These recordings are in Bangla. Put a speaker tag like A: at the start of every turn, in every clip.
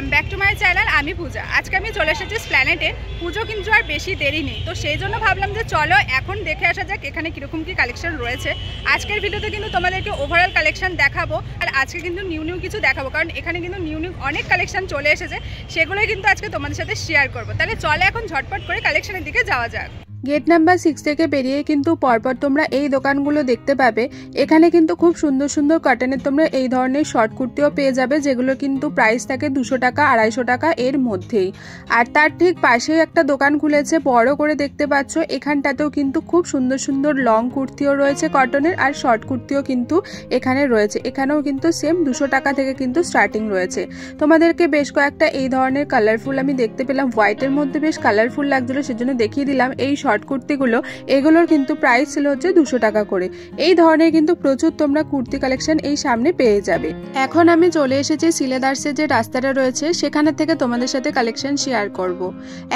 A: Welcome back to my channel. আমি পূজা। আজকে আমি চলে এসেছি স্প্ল্যানেটে। পুজো কিন্তু আর বেশি দেরি নেই, তো সেই জন্য ভাবলাম যে চলো এখন দেখে আসা যাক এখানে কীরকম কী কালেকশন রয়েছে। আজকের ভিডিওতে কিন্তু তোমাদেরকে ওভারঅল কালেকশন দেখাবো, আর আজকে কিন্তু নিউ কিছু দেখাবো, কারণ এখানে কিন্তু নিউ অনেক কালেকশন চলে এসেছে, সেগুলোই কিন্তু আজকে তোমাদের সাথে শেয়ার করবো। তাহলে চলো এখন ঝটপট করে কালেকশনের দিকে যাওয়া যাক।
B: গেট নাম্বার 6 থেকে বেরিয়ে কিন্তু পরপর তোমরা এই দোকানগুলো দেখতে পাবে। এখানে কিন্তু খুব সুন্দর সুন্দর কটনের তোমরা এই ধরনের শর্ট কুর্তিও পেয়ে যাবে, যেগুলো কিন্তু প্রাইস থাকে 200 টাকা 250 টাকা এর মধ্যেই। আর তার ঠিক পাশেই একটা দোকান খুলেছে বড় করে দেখতে পাচ্ছ, এখানটাতেও কিন্তু খুব সুন্দর সুন্দর লং কুর্তিও রয়েছে কটনের, আর শর্ট কুর্তিও কিন্তু এখানে রয়েছে। এখানেও কিন্তু সেম 200 টাকা থেকে কিন্তু স্টার্টিং রয়েছে। তোমাদেরকে বেশ কয়েকটা এই ধরনের কালারফুল আমি দেখতে পেলাম, হোয়াইটের মধ্যে বেশ কালারফুল লাগছিল, সেজন্য দেখিয়ে দিলাম। এই শর্ট কুর্তিগুলো এগুলোর কিন্তু প্রাইস ছিল হচ্ছে 200 টাকা করে। এই ধরনের কিন্তু প্রচুর তোমরা কুর্তি কালেকশন এই সামনে পেয়ে যাবে। এখন আমি চলে এসেছি সিলেদার্সের যে রাস্তাটা রয়েছে সেখানে থেকে তোমাদের সাথে কালেকশন শেয়ার করব।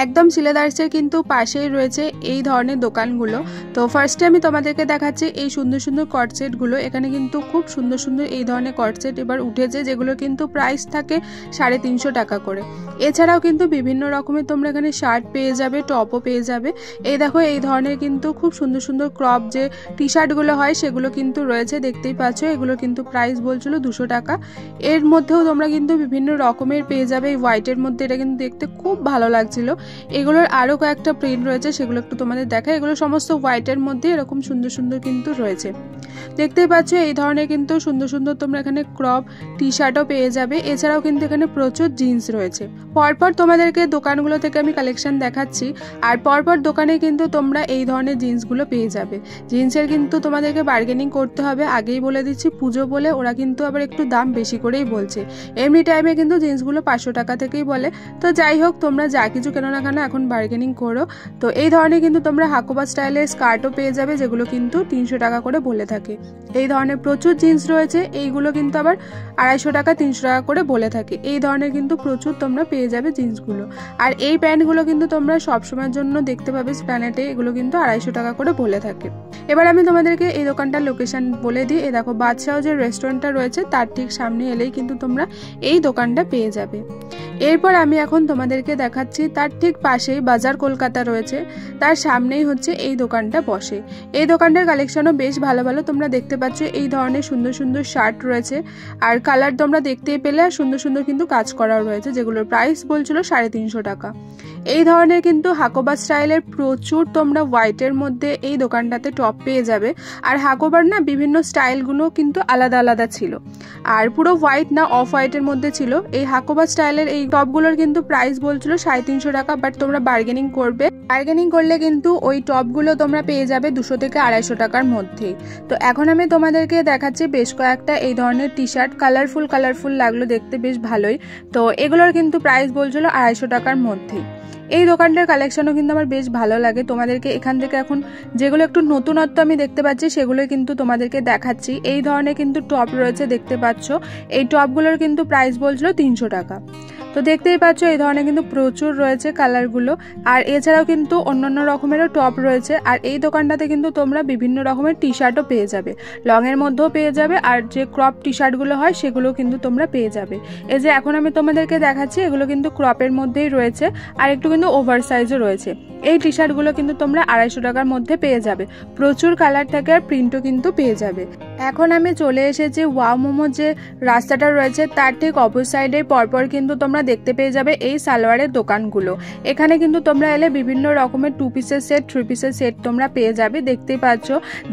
B: একদম সিলেদার্সের কিন্তু পাশেই রয়েছে এই ধরনের দোকানগুলো। তো ফার্স্টে আমি তোমাদেরকে দেখাচ্ছি এই সুন্দর সুন্দর কটসেটগুলো। এখানে কিন্তু খুব সুন্দর সুন্দর এই ধরনের কটসেট এবার উঠেছে, যেগুলো কিন্তু প্রাইস থাকে 350 টাকা করে। এছাড়াও কিন্তু বিভিন্ন রকমের তোমরা এখানে শার্ট পেয়ে যাবে, টপও পেয়ে যাবে। এই দেখো এই ধরনের কিন্তু খুব সুন্দর সুন্দর ক্রপ যে টি শার্টগুলো হয় সেগুলো কিন্তু রয়েছে, দেখতেই পাচ্ছ। এগুলো কিন্তু প্রাইস বলছিল 200 টাকা। এর মধ্যেও তোমরা কিন্তু বিভিন্ন রকমের পেয়ে যাবে। এই হোয়াইটের মধ্যে এটা কিন্তু দেখতে খুব ভালো লাগছিল। এগুলোর আরও কয়েকটা প্রিন্ট রয়েছে, সেগুলো একটু তোমাদের দেখায়। এগুলো সমস্ত হোয়াইটের মধ্যে এরকম সুন্দর সুন্দর কিন্তু রয়েছে, দেখতেই পাচ্ছ। এই ধরনের কিন্তু সুন্দর সুন্দর তোমরা এখানে ক্রপ টি শার্টও পেয়ে যাবে। এছাড়াও কিন্তু এখানে প্রচুর জিন্স রয়েছে। পরপর তোমাদেরকে দোকানগুলো থেকে আমি কালেকশন দেখাচ্ছি, আর পরপর দোকানে কিন্তু তোমরা এই ধরনের জিন্সগুলো পেয়ে যাবে। জিন্সের কিন্তু তোমাদেরকে বার্গেনিং করতে হবে, আগেই বলে দিচ্ছি। পুজো বলে ওরা কিন্তু আবার একটু দাম বেশি করেই বলছে। এমনি টাইমে কিন্তু জিন্সগুলো 500 টাকা থেকেই বলে। তো যাই হোক, তোমরা যা কিছু কেন না কেন এখন বার্গেনিং করো। তো এই ধরনের কিন্তু তোমরা হাকোবা স্টাইলের স্কার্টও পেয়ে যাবে, যেগুলো কিন্তু 300 টাকা করে বলে থাকে। এই ধরনের প্রচুর জিন্স রয়েছে, এইগুলো কিন্তু আবার 250 টাকা 300 টাকা করে বলে থাকে। এই ধরনের কিন্তু প্রচুর তোমরা পেয়ে যাবে জিন্সগুলো। আর এই প্যান্টগুলো কিন্তু তোমরা সবসময়ের জন্য দেখতে পাবে স্প্ল্যানেটে, এগুলো কিন্তু 250 টাকা করে বলে থাকে। এবার আমি তোমাদেরকে এই দোকানটার লোকেশন বলে দিই। এই দেখো বাদশাহ যে রেস্টুরেন্টটা রয়েছে তার ঠিক সামনে এলেই কিন্তু তোমরা এই দোকানটা পেয়ে যাবে। এরপর আমি এখন তোমাদেরকে দেখাচ্ছি তার ঠিক পাশেই বাজার কলকাতা রয়েছে, তার সামনেই হচ্ছে এই দোকানটা বসে। এই দোকানটার কালেকশনও বেশ ভালো ভালো তোমরা দেখতে পাচ্ছ। এই ধরনের সুন্দর সুন্দর শার্ট রয়েছে, আর কালার তোমরা দেখতেই পেলে। আর সুন্দর সুন্দর কিন্তু কাজ করাও রয়েছে, যেগুলোর প্রাইস বলছিল 350 টাকা। এই ধরনের কিন্তু হাকোবা স্টাইলের প্রচুর তোমরা হোয়াইটের মধ্যে এই দোকানটাতে টপ পেয়ে যাবে। আর হাকোবার না বিভিন্ন স্টাইলগুলো কিন্তু আলাদা আলাদা ছিল, আর পুরো হোয়াইট না অফ হোয়াইটের মধ্যে ছিল। এই হাকোবা স্টাইলের এই টপগুলোর কিন্তু প্রাইস বলছিল 350 টাকা, বাট তোমরা বার্গেনিং করবে। বার্গেনিং করলে কিন্তু ওই টপগুলো তোমরা পেয়ে যাবে 200 থেকে 250 টাকার মধ্যেই। তো এখন আমি তোমাদেরকে দেখাচ্ছি বেশ কয়েকটা এই ধরনের টি শার্ট। কালারফুল লাগলো দেখতে, বেশ ভালোই। তো এগুলোর কিন্তু প্রাইস বলছিল 250 টাকার মধ্যেই। এই দোকানটার কালেকশনও কিন্তু আমার বেশ ভালো লাগে। তোমাদেরকে এখান থেকে এখন যেগুলো একটু নতুনত্ব আমি দেখতে পাচ্ছি সেগুলো কিন্তু তোমাদেরকে দেখাচ্ছি। এই ধরনের কিন্তু টপ রয়েছে, দেখতে পাচ্ছ। এই টপগুলোর কিন্তু প্রাইস বলছিল 300 টাকা। তো দেখতেই পাচ্ছ এই ধরনের কিন্তু প্রচুর রয়েছে কালারগুলো। আর এছাড়াও কিন্তু অন্যান্য রকমেরও টপ রয়েছে। আর এই দোকানটাতে কিন্তু তোমরা বিভিন্ন রকমের টি শার্টও পেয়ে যাবে, লংয়ের মধ্যেও পেয়ে যাবে, আর যে ক্রপ টি শার্টগুলো হয় সেগুলো কিন্তু তোমরা পেয়ে যাবে। এই যে এখন আমি তোমাদেরকে দেখাচ্ছি, এগুলো কিন্তু ক্রপের মধ্যেই রয়েছে, আর একটু কিন্তু ওভার সাইজও রয়েছে। এই টি শার্টগুলো কিন্তু তোমরা 250 টাকার মধ্যে পেয়ে যাবে। প্রচুর কালার থাকে, আর প্রিন্টও কিন্তু পেয়ে যাবে। এখন আমি চলে এসেছি ওয়াও মোমো যে রাস্তাটা রয়েছে তার ঠিক অপর সাইডে। পরপর কিন্তু তোমরা দেখতে পেয়ে যাবে এই সালোয়ারের দোকানগুলো। এখানে কিন্তু তোমরা এলে বিভিন্ন রকমের 2 পিসের সেট 3 পিসের সেট তোমরা পেয়ে যাবে, দেখতেই পাচ্ছ।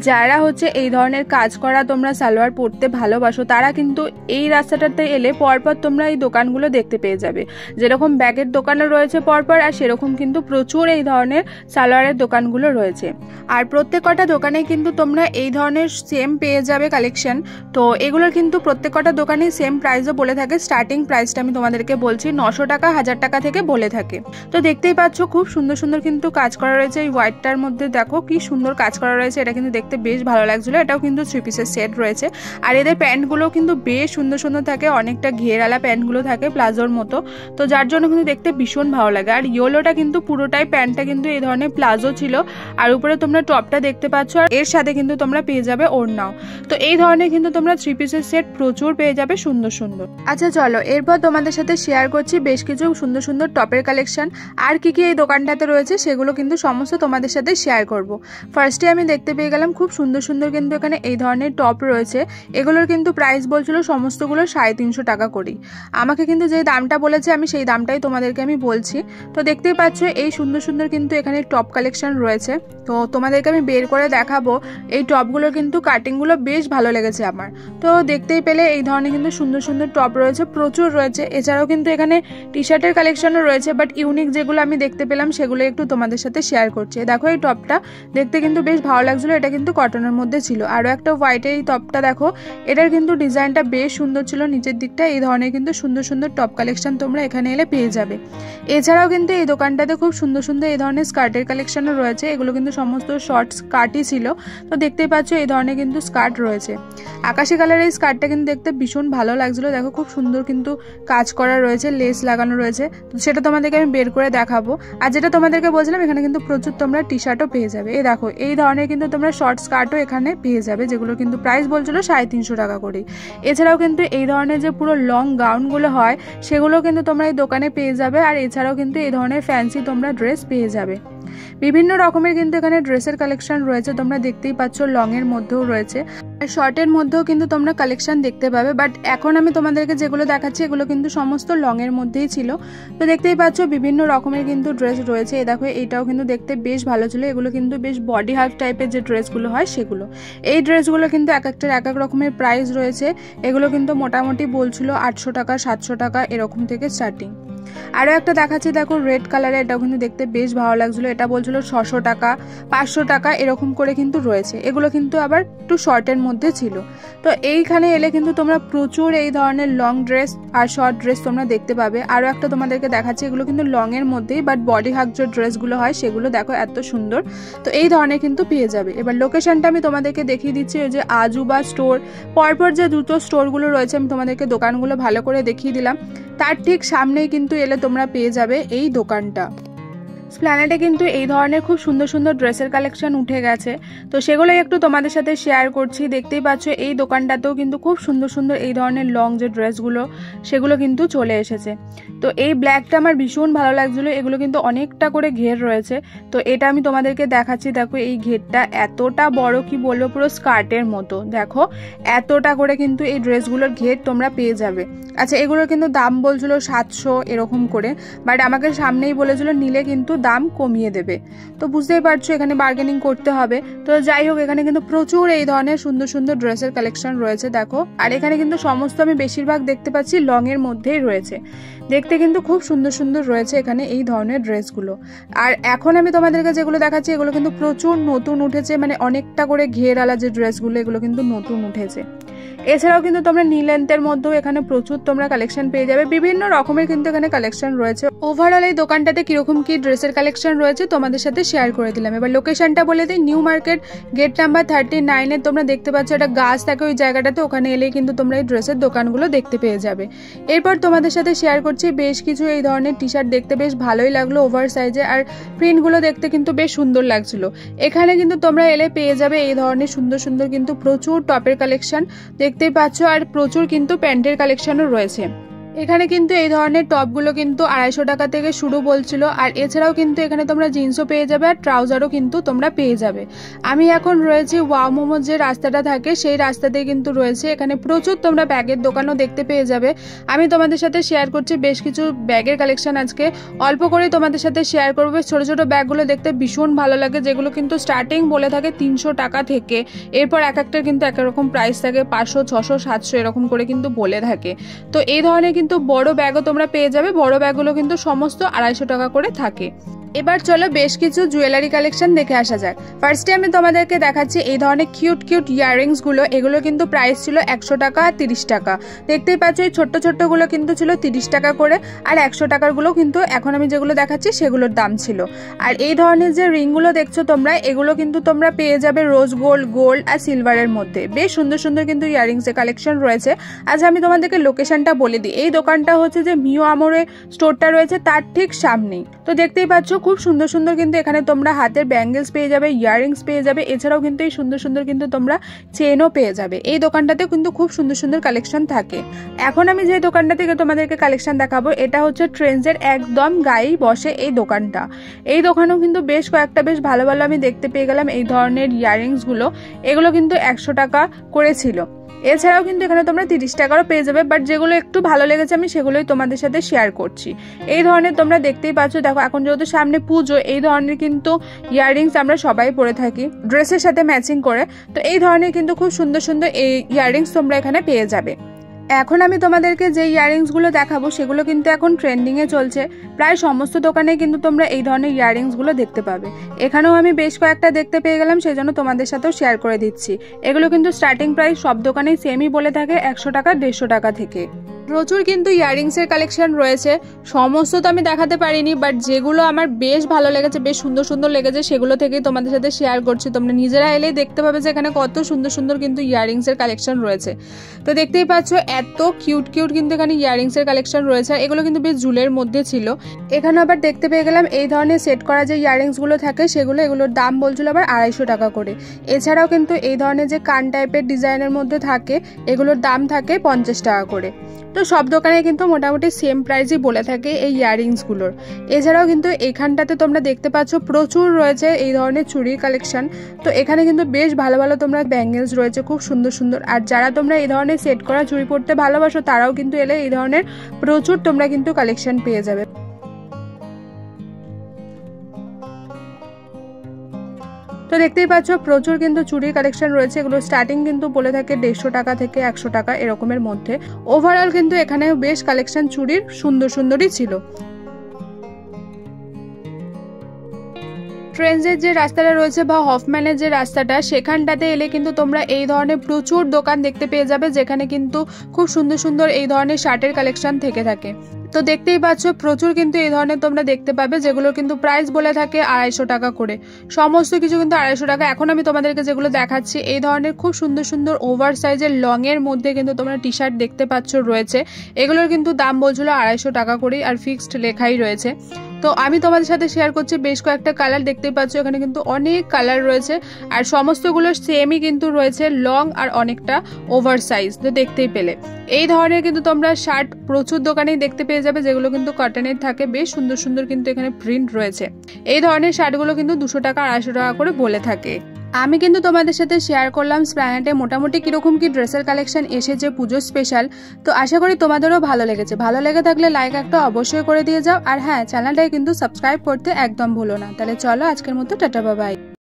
B: যারা হচ্ছে এই ধরনের কাজ করা তোমরা সালোয়ার পরতে ভালোবাসো, তারা কিন্তু এই রাস্তাটাতে এলে পরপর তোমরা এই দোকানগুলো দেখতে পেয়ে যাবে। যেরকম ব্যাগের দোকানও রয়েছে পরপর, আর সেরকম কিন্তু প্রচুর এই ধরনের সালোয়ারের দোকানগুলো রয়েছে। আর প্রত্যেকটা দোকানে কিন্তু তোমরা এই ধরনের সেম পেয়ে যাবে কালেকশন। তো এগুলোর কিন্তু প্রত্যেকটা দোকানে সেম প্রাইসও বলে থাকে। স্টার্টিং প্রাইসটা আমি তোমাদেরকে বলছি 900 টাকা 1000 টাকা থেকে বলে থাকে। তো দেখতেই পাচ্ছ খুব সুন্দর সুন্দর কিন্তু কাজ করা রয়েছে। এই হোয়াইটটার মধ্যে দেখো কি সুন্দর কাজ করা রয়েছে, এটা কিন্তু দেখতে বেশ ভালো লাগছিল। এটাও কিন্তু 3 পিসের সেট রয়েছে। আর এদের প্যান্টগুলো কিন্তু বেশ সুন্দর সুন্দর থাকে, অনেকটা ঘেরালা প্যান্টগুলো থাকে প্লাজোর মতো। তো যার জন্য কিন্তু দেখতে ভীষণ ভালো লাগে। আর ইয়েলোটা কিন্তু পুরোটাই প্যান্টটা একটা কিন্তু এই ধরনের প্লাজো ছিল, আর উপরে তোমরা টপটা দেখতে পাচ্ছ, আর এর সাথে কিন্তু তোমরা পেয়ে যাবে ওড়নাও। তো এই ধরনের কিন্তু তোমরা 3 পিসের সেট প্রচুর পেয়ে যাবে, সুন্দর সুন্দর। আচ্ছা চলো, এরপর তোমাদের সাথে শেয়ার করছি বেশ কিছু সুন্দর সুন্দর টপের কালেকশন। আর কি কি এই দোকানটাতে রয়েছে সেগুলো কিন্তু সমস্ত তোমাদের সাথে শেয়ার করব। ফার্স্টে আমি দেখতে পেয়ে গেলাম খুব সুন্দর সুন্দর কিন্তু এখানে এই ধরনের টপ রয়েছে। এগুলোর কিন্তু প্রাইস বলছিল সমস্তগুলো 350 টাকা করেই। আমাকে কিন্তু যে দামটা বলেছে আমি সেই দামটাই তোমাদেরকে আমি বলছি। তো দেখতেই পাচ্ছ এই সুন্দর সুন্দর কিন্তু এখানে টপ কালেকশন রয়েছে। তো তোমাদেরকে আমি বের করে দেখাবো। এই টপগুলোর কিন্তু কাটিংগুলো বেশ ভালো লেগেছে আমার। তো দেখতেই পেলে এই ধরনের কিন্তু সুন্দর সুন্দর টপ রয়েছে, প্রচুর রয়েছে। এছাড়াও কিন্তু এখানে টি শার্টের কালেকশনও রয়েছে, বাট ইউনিক যেগুলো আমি দেখতে পেলাম সেগুলো একটু তোমাদের সাথে শেয়ার করছি। দেখো এই টপটা দেখতে কিন্তু বেশ ভালো লাগছিলো, এটা কিন্তু কটনের মধ্যে ছিল। আরও একটা হোয়াইটের এই টপটা দেখো, এটার কিন্তু ডিজাইনটা বেশ সুন্দর ছিল নিচের দিকটা। এই ধরনের কিন্তু সুন্দর সুন্দর টপ কালেকশন তোমরা এখানে এলে পেয়ে যাবে। এছাড়াও কিন্তু এই দোকানটাতে খুব সুন্দর সুন্দর এই ধরনের স্কার্টের কালেকশনও রয়েছে। এগুলো কিন্তু সমস্ত শর্ট স্কার্টই ছিল। তো দেখতেই পাচ্ছ এই ধরনের কিন্তু স্কার্ট রয়েছে। আকাশি কালারের এই স্কার্টটা কিন্তু দেখতে ভীষণ ভালো লাগছিল। দেখো খুব সুন্দর কিন্তু কাজ করা রয়েছে, লেস লাগানো রয়েছে। তো সেটা তোমাদেরকে আমি বের করে দেখাবো। আর যেটা তোমাদেরকে বলছিলাম, এখানে কিন্তু প্রচুর তোমরা টি শার্টও পেয়ে যাবে। এই দেখো এই ধরনের কিন্তু তোমরা শর্ট স্কার্টও এখানে পেয়ে যাবে, যেগুলো কিন্তু প্রাইস বলছিল 350 টাকা করে। এছাড়াও কিন্তু এই ধরনের যে পুরো লং গাউনগুলো হয় সেগুলো কিন্তু তোমরা এই দোকানে পেয়ে যাবে। আর এছাড়াও কিন্তু এই ধরনের ফ্যান্সি তোমরা ড্রেস পেয়ে যাবে। বিভিন্ন রকমের কিন্তু এখানে ড্রেসের কালেকশন রয়েছে, তোমরা দেখতেই পাচ্ছ। লং এর মধ্যেও রয়েছে, আর শর্টের মধ্যেও কিন্তু তোমরা কালেকশন দেখতে পাবে। বাট এখন আমি তোমাদেরকে যেগুলো দেখাচ্ছি এগুলো কিন্তু সমস্ত লং এর মধ্যেই ছিল। তো দেখতেই পাচ্ছ বিভিন্ন রকমের কিন্তু ড্রেস রয়েছে। এই দেখো এইটাও কিন্তু দেখতে বেশ ভালো ছিল। এগুলো কিন্তু বেশ বডি হাফ টাইপের যে ড্রেসগুলো হয় সেগুলো। এই ড্রেসগুলো কিন্তু এক একটার এক এক রকমের প্রাইস রয়েছে। এগুলো কিন্তু মোটামুটি বলছিল 800 টাকা 700 টাকা এরকম থেকে স্টার্টিং। আরও একটা দেখাচ্ছি, দেখো রেড কালারের, এটাও কিন্তু দেখতে বেশ ভালো লাগছিল। এটা বলছিল 600 টাকা 500 টাকা এরকম করে কিন্তু রয়েছে। এগুলো কিন্তু আবার একটু শর্টের মধ্যে ছিল। তো এইখানে এলে কিন্তু তোমরা প্রচুর এই ধরনের লং ড্রেস আর শর্ট ড্রেস তোমরা দেখতে পাবে। আরও একটা তোমাদেরকে দেখাচ্ছি, এগুলো কিন্তু লং এর মধ্যেই, বাট বডি হাক যে ড্রেসগুলো হয় সেগুলো দেখো এত সুন্দর। তো এই ধরনের কিন্তু পেয়ে যাবে। এবার লোকেশনটা আমি তোমাদেরকে দেখিয়ে দিচ্ছি। ওই যে আজুবা স্টোর, পরপর যে দুটো স্টোরগুলো রয়েছে আমি তোমাদেরকে দোকানগুলো ভালো করে দেখিয়ে দিলাম। তার ঠিক সামনেই কিন্তু এলে তোমরা পেয়ে যাবে এই দোকানটা। স্প্ল্যানেডে কিন্তু এই ধরনের খুব সুন্দর সুন্দর ড্রেসের কালেকশন উঠে গেছে। তো সেগুলোই একটু তোমাদের সাথে শেয়ার করছি। দেখতেই পাচ্ছ এই দোকানটাতেও কিন্তু খুব সুন্দর সুন্দর এই ধরনের লং যে ড্রেসগুলো সেগুলো কিন্তু চলে এসেছে। তো এই ব্ল্যাকটা আমার ভীষণ ভালো লাগছিলো। এগুলো কিন্তু অনেকটা করে ঘের রয়েছে। তো এটা আমি তোমাদেরকে দেখাচ্ছি। দেখো এই ঘেরটা এতটা বড়, কি বলবো, পুরো স্কার্টের মতো। দেখো এতটা করে কিন্তু এই ড্রেসগুলোর ঘের তোমরা পেয়ে যাবে। আচ্ছা এগুলোর কিন্তু দাম বলছিল 700 এরকম করে, বাট আমাকে সামনেই বলেছিল নিলে কিন্তু দাম কমিয়ে দেবে। তো বুঝতেই পারছো এখানে বার্গেনিং করতে হবে। তো যাই হোক, এখানে কিন্তু প্রচুর এই ধরনের সুন্দর সুন্দর ড্রেসের কালেকশন রয়েছে দেখো। আর এখানে কিন্তু সমস্ত আমি বেশিরভাগ দেখতে পাচ্ছি লং এর মধ্যেই রয়েছে। দেখতে কিন্তু খুব সুন্দর সুন্দর রয়েছে এখানে এই ধরনের ড্রেসগুলো। আর এখন আমি তোমাদেরকে যেগুলো দেখাচ্ছি এগুলো কিন্তু প্রচুর নতুন উঠেছে, মানে অনেকটা করে ঘেরওয়ালা যে ড্রেসগুলো এগুলো কিন্তু নতুন উঠেছে। এছাড়াও কিন্তু তোমরা নি লেন্থের মধ্যেও এখানে প্রচুর তোমরা কালেকশন পেয়ে যাবে। বিভিন্ন রকমের কিন্তু এখানে কালেকশন রয়েছে। ওভারঅল এই দোকানটাতে কিরকম কি ড্রেসের কালেকশন রয়েছে তোমাদের সাথে শেয়ার করে দিলাম। এবার লোকেশনটা বলে দিই, নিউ মার্কেট গেট নাম্বার 39 তোমরা দেখতে পাচ্ছ একটা গাছ থাকে ওই জায়গাটাতে, ওখানে এলেই কিন্তু তোমরা এই ড্রেসের দোকানগুলো দেখতে পেয়ে যাবে। এরপর তোমাদের সাথে শেয়ার করছি বেশ কিছু এই ধরনের টি শার্ট, দেখতে বেশ ভালোই লাগলো ওভার সাইজে, আর প্রিন্টগুলো দেখতে কিন্তু বেশ সুন্দর লাগছিল। এখানে কিন্তু তোমরা এলে পেয়ে যাবে এই ধরনের সুন্দর সুন্দর কিন্তু প্রচুর টপের কালেকশন দেখতেই পাচ্ছ, আর প্রচুর কিন্তু প্যান্টের কালেকশনও রয়েছে। এখানে কিন্তু এই ধরনের টপগুলো কিন্তু 250 টাকা থেকে শুরু বলছিল। আর এছাড়াও কিন্তু এখানে তোমরা জিন্সও পেয়ে যাবে আর ট্রাউজারও কিন্তু তোমরা পেয়ে যাবে। আমি এখন রয়েছি ওয়াও মোমো যে রাস্তাটা থাকে সেই রাস্তাতেই কিন্তু রয়েছে। এখানে প্রচুর তোমরা ব্যাগের দোকানও দেখতে পেয়ে যাবে। আমি তোমাদের সাথে শেয়ার করছি বেশ কিছু ব্যাগের কালেকশন, আজকে অল্প করে তোমাদের সাথে শেয়ার করবো। ছোট ছোট ব্যাগগুলো দেখতে ভীষণ ভালো লাগে, যেগুলো কিন্তু স্টার্টিং বলে থাকে 300 টাকা থেকে। এরপর এক একটার কিন্তু এক রকম প্রাইস থাকে, 500 600 700 এরকম করে কিন্তু বলে থাকে। তো এই ধরনের কিন্তু বড় ব্যাগও তোমরা পেয়ে যাবে। বড় ব্যাগগুলো কিন্তু সমস্ত 250 টাকা করে থাকে। এবার চলো বেশ কিছু জুয়েলারি কালেকশন দেখে আসা যাক। ফার্স্টে আমি তোমাদেরকে দেখাচ্ছি এই ধরনের কিউট কিউট ইয়াররিংস গুলো। এগুলো কিন্তু প্রাইস ছিল 100 টাকা আর 30 টাকা। দেখতেই পাচ্ছ এই ছোট্ট ছোট্ট গুলো কিন্তু ছিল 30 টাকা করে, আর 100 টাকার গুলো কিন্তু এখন আমি যেগুলো দেখাচ্ছি সেগুলোর দাম ছিল। আর এই ধরনের যে রিং গুলো দেখছো তোমরা, এগুলো কিন্তু তোমরা পেয়ে যাবে রোজ গোল্ড, গোল্ড আর সিলভারের মধ্যে। বেশ সুন্দর সুন্দর কিন্তু ইয়াররিংস এর কালেকশন রয়েছে। আজ আমি তোমাদেরকে লোকেশনটা বলে দিই। এই দোকানটা হচ্ছে যে মিও আমোরে স্টোরটা রয়েছে তার ঠিক সামনেই। তো দেখতেই পাচ্ছ খুব সুন্দর সুন্দর কিন্তু এখানে তোমরা হাতের ব্যাঙ্গেলস পেয়ে যাবে, ইয়াররিংস পেয়ে যাবে, এছাড়াও কিন্তু এই সুন্দর সুন্দর কিন্তু তোমরা চেনও পেয়ে যাবে। এই দোকানটাতেও কিন্তু খুব সুন্দর সুন্দর কালেকশন থাকে। এখন আমি যে দোকানটা থেকে তোমাদেরকে কালেকশন দেখাবো এটা হচ্ছে ট্রেন্ডসের একদম গায়েই বসে এই দোকানটা। এই দোকানেও কিন্তু বেশ কয়েকটা বেশ ভালো ভালো আমি দেখতে পেয়ে গেলাম এই ধরনের ইয়াররিংস গুলো। এগুলো কিন্তু 100 টাকা করেছিল। এছাড়াও কিন্তু এখানে তোমরা 30 টাকারও পেয়ে যাবে, বাট যেগুলো একটু ভালো লেগেছে আমি সেগুলোই তোমাদের সাথে শেয়ার করছি। এই ধরনের তোমরা দেখতেই পাচ্ছ, দেখো এখন যেহেতু সামনে পুজো, এই ধরনের কিন্তু ইয়াররিংস আমরা সবাই পরে থাকি ড্রেসের সাথে ম্যাচিং করে। তো এই ধরনের কিন্তু খুব সুন্দর সুন্দর এই ইয়াররিংস তোমরা এখানে পেয়ে যাবে। এখন আমি তোমাদেরকে যে ইয়াররিংসগুলো দেখাবো সেগুলো কিন্তু এখন ট্রেন্ডিংয়ে চলছে। প্রায় সমস্ত দোকানে কিন্তু তোমরা এই ধরনের ইয়াররিংসগুলো দেখতে পাবে। এখানেও আমি বেশ কয়েকটা দেখতে পেয়ে গেলাম, সেই জন্য তোমাদের সাথেও শেয়ার করে দিচ্ছি। এগুলো কিন্তু স্টার্টিং প্রাইস সব দোকানেই সেমই বলে থাকে 100 টাকা 150 টাকা থেকে। প্রচুর কিন্তু ইয়াররিংসের কালেকশন রয়েছে। সমস্ত তো আমি দেখাতে পারিনি, বাট যেগুলো আমার বেশ ভালো লেগেছে, বেশ সুন্দর সুন্দর লেগেছে, সেগুলো থেকেই তোমাদের সাথে শেয়ার করছি। তোমরা নিজেরা এলেই দেখতে পাবে যে এখানে কত সুন্দর সুন্দর কিন্তু ইয়াররিংসের কালেকশন রয়েছে। তো দেখতেই পাচ্ছ এত কিউট কিউট কিন্তু এখানে ইয়াররিংসের কালেকশন রয়েছে। এগুলো কিন্তু বেশ ঝুলের মধ্যে ছিল। এখানে আবার দেখতে পেয়ে গেলাম এই ধরনের সেট করা যে ইয়াররিংসগুলো থাকে সেগুলো, এগুলোর দাম বলছিল আবার 250 টাকা করে। এছাড়াও কিন্তু এই ধরনের যে কান টাইপের ডিজাইনের মধ্যে থাকে এগুলোর দাম থাকে 50 টাকা করে। তো সব দোকানে কিন্তু মোটামুটি সেম প্রাইসই বলে থাকে এই ইয়াররিংসগুলোর। এছাড়াও কিন্তু এখানটাতে তোমরা দেখতে পাচ্ছ প্রচুর রয়েছে এই ধরনের চুড়ির কালেকশন। তো এখানে কিন্তু বেশ ভালো ভালো তোমরা ব্যাঙ্গেলস রয়েছে খুব সুন্দর সুন্দর। আর যারা তোমরা এই ধরনের সেট করা চুড়ি পরতে ভালোবাসো তারাও কিন্তু এলে এই ধরনের প্রচুর তোমরা কিন্তু কালেকশন পেয়ে যাবে। তো দেখতেই পাচ্ছ প্রচুর কিন্তু চুড়ির কালেকশন রয়েছে। এগুলো স্টার্টিং কিন্তু বলে থাকে 150 টাকা থেকে 100 টাকা এরকমের মধ্যে। ওভারঅল কিন্তু এখানে বেশ কালেকশন চুড়ির সুন্দর সুন্দরই ছিল। ট্রেন্ডসের যে রাস্তাটা রয়েছে বা হফম্যানের যে রাস্তাটা, সেখানটাতে এলে কিন্তু তোমরা এই ধরনের প্রচুর দোকান দেখতে পেয়ে যাবে যেখানে কিন্তু খুব সুন্দর সুন্দর এই ধরনের শার্টের কালেকশন থেকে থাকে। তো দেখতেই পাচ্ছ প্রচুর কিন্তু এই ধরনের তোমরা দেখতে পাবে, যেগুলো কিন্তু প্রাইস বলে থাকে 250 টাকা করে। সমস্ত কিছু কিন্তু 250 টাকা। এখন আমি তোমাদেরকে যেগুলো দেখাচ্ছি এই ধরনের খুব সুন্দর সুন্দর ওভার সাইজের লং এর মধ্যে কিন্তু তোমরা টি শার্ট দেখতে পাচ্ছ রয়েছে। এগুলোর কিন্তু দাম বলছিল 250 টাকা করেই, আর ফিক্সড লেখাই রয়েছে। তো আমি তোমাদের সাথে শেয়ার করছি বেশ কয়েকটা কালার দেখতেই পাচ্ছ, এখানে কিন্তু অনেক কালার রয়েছে আর সমস্তগুলো সেমই কিন্তু রয়েছে, লং আর অনেকটা ওভার সাইজ। তো দেখতেই পেলে এই ধরনের কিন্তু তোমরা শার্ট প্রচুর দোকানেই দেখতে পেয়ে যাবে, যেগুলো কিন্তু কটনের থাকে। বেশ সুন্দর সুন্দর কিন্তু এখানে প্রিন্ট রয়েছে। এই ধরনের শার্টগুলো কিন্তু 200 টাকা 250 টাকা করে বলে থাকে। আমি কিন্তু তোমাদের সাথে শেয়ার করলাম স্প্ল্যানেডে মোটামুটি কিরকম কি ড্রেসের কালেকশন এসেছে পুজো স্পেশাল। তো আশা করি তোমাদেরও ভালো লেগেছে। ভালো লেগে থাকলে লাইক একটা অবশ্যই করে দিয়ে যাও, আর হ্যাঁ চ্যানেলটাকে কিন্তু সাবস্ক্রাইব করতে একদম ভুলো না। তাহলে চলো আজকের মতো টাটা বাই।